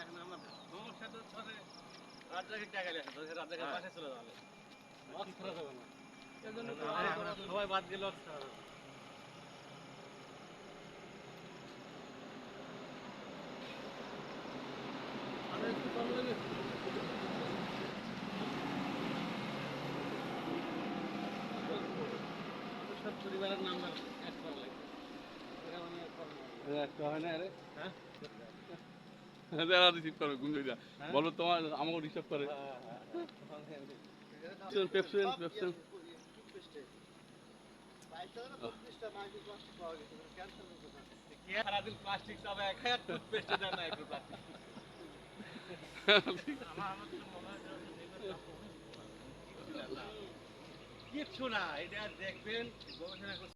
এখন আমার সমস্যা তো ধরে রাজ্জাকের টাকা লেখা তো রাজ্জাকের পাশে চলে যাবে লস করা যাবে না এর জন্য সবাই বাদ গেলে লস করা যাবে আর একটু কম লাগে সব পরিবারের নাম্বার অ্যাড করা লাগে একটা হয় না রে হ্যাঁ যারা রিসিভ করে ঘুম যা বলো তোমার আমাকে রিসিভ করে পেপসুন পেপসুন সারাদিন প্লাস্টিক চাবে এক হাজার টুথপেস্টে দেয় না একটু প্লাস্টিক কিচ্ছু না এটা দেখবেন গবেষণা করতে